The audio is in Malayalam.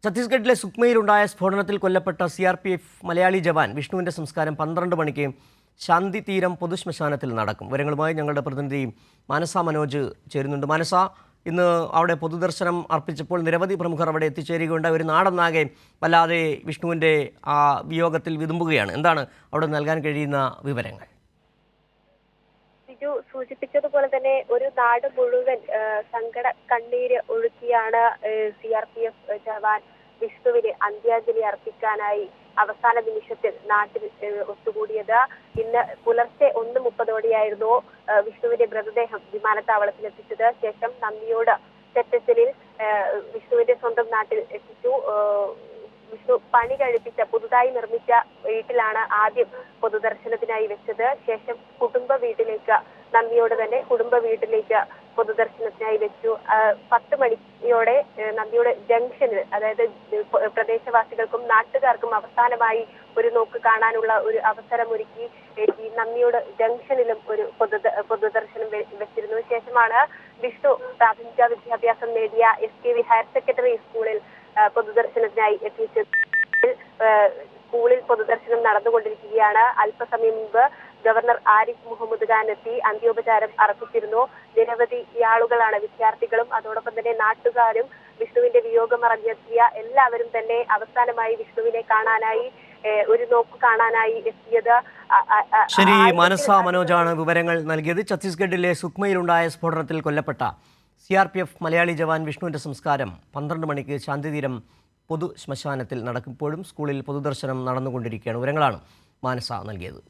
ഛത്തീസ്ഗഡിലെ സുക്മയിലുണ്ടായ സ്ഫോടനത്തിൽ കൊല്ലപ്പെട്ട CRPF മലയാളി ജവാൻ വിഷ്ണുവിന്റെ സംസ്കാരം 12 മണിക്ക് ശാന്തി തീരം പൊതുശ്മശാനത്തിൽ നടക്കും. വിവരങ്ങളുമായി ഞങ്ങളുടെ പ്രതിനിധി മാനസ മനോജ് ചേരുന്നുണ്ട്. മാനസ, ഇന്ന് അവിടെ പൊതുദർശനം അർപ്പിച്ചപ്പോൾ നിരവധി പ്രമുഖർ അവിടെ എത്തിച്ചേരുകയുണ്ടായി. ഒരു നാടൊന്നാകെ വല്ലാതെ വിഷ്ണുവിന്റെ ആ വിയോഗത്തിൽ വിതുമ്പുകയാണ്. എന്താണ് അവിടെ നൽകാൻ കഴിയുന്ന വിവരങ്ങൾ? സൂചിപ്പിച്ചതുപോലെ തന്നെ ഒരു നാട് മുഴുവൻ സങ്കട കണ്ണീര് ഒഴുക്കിയാണ് CRPF ജവാൻ വിഷ്ണുവിന് അന്ത്യാഞ്ജലി അർപ്പിക്കാനായി അവസാന നിമിഷത്തിൽ നാട്ടിൽ ഒത്തുകൂടിയത്. ഇന്ന് പുലർച്ചെ 1:30 വിഷ്ണുവിന്റെ മൃതദേഹം വിമാനത്താവളത്തിൽ എത്തിച്ചത്. ശേഷം നന്ദിയോട് തെറ്റച്ചലിൽ വിഷ്ണുവിന്റെ സ്വന്തം നാട്ടിൽ എത്തിച്ചു. വിഷ്ണു പണി കഴിപ്പിച്ച പുതുതായി നിർമ്മിച്ച വീട്ടിലാണ് ആദ്യം പൊതുദർശനത്തിനായി വെച്ചത്. ശേഷം നന്ദിയോട് തന്നെ കുടുംബ വീട്ടിലേക്ക് പൊതുദർശനത്തിനായി വെച്ചു. 10 മണിയോടെ നന്ദിയോട് ജംഗ്ഷനിൽ, അതായത് പ്രദേശവാസികൾക്കും നാട്ടുകാർക്കും അവസാനമായി ഒരു നോക്ക് കാണാനുള്ള ഒരു അവസരമൊരുക്കി ഈ നന്ദിയോട് ജംഗ്ഷനിലും ഒരു പൊതുദർശനം വെച്ചിരുന്നു. ശേഷമാണ് വിഷ്ണു പ്രാഥമിക വിദ്യാഭ്യാസം നേടിയ SKV ഹയർ സെക്കൻഡറി സ്കൂളിൽ പൊതുദർശനത്തിനായി എത്തിച്ചത്. സ്കൂളിൽ പൊതുദർശനം നടന്നുകൊണ്ടിരിക്കുകയാണ്. അല്പസമയം മുമ്പ് ഗവർണർ ആരിഫ് മുഹമ്മദ് ഖാൻ എത്തി അന്ത്യോപചാരം അർപ്പിച്ചിരുന്നു. നിരവധി ആളുകളാണ്, വിദ്യാർത്ഥികളും അതോടൊപ്പം തന്നെ നാട്ടുകാരും വിഷ്ണുവിന്റെ വിയോഗം അറിഞ്ഞെത്തിയ എല്ലാവരും തന്നെ അവസാനമായി വിഷ്ണുവിനെ കാണാനായി ഒരു നോക്ക് കാണാനായി എത്തിയത്. ശരി, മാനസ മനോജാണ് വിവരങ്ങൾ നൽകിയത്. ഛത്തീസ്ഗഡിലെ സുക്മയിലുണ്ടായ സ്ഫോടനത്തിൽ കൊല്ലപ്പെട്ട CRPF മലയാളി ജവാൻ വിഷ്ണുവിന്റെ സംസ്കാരം 12 മണിക്ക് ശാന്തിതീരം പൊതു ശ്മശാനത്തിൽ നടക്കുമ്പോഴും സ്കൂളിൽ പൊതുദർശനം നടന്നുകൊണ്ടിരിക്കുകയാണ്. വിവരങ്ങളാണ് മാനസ നൽകിയത്.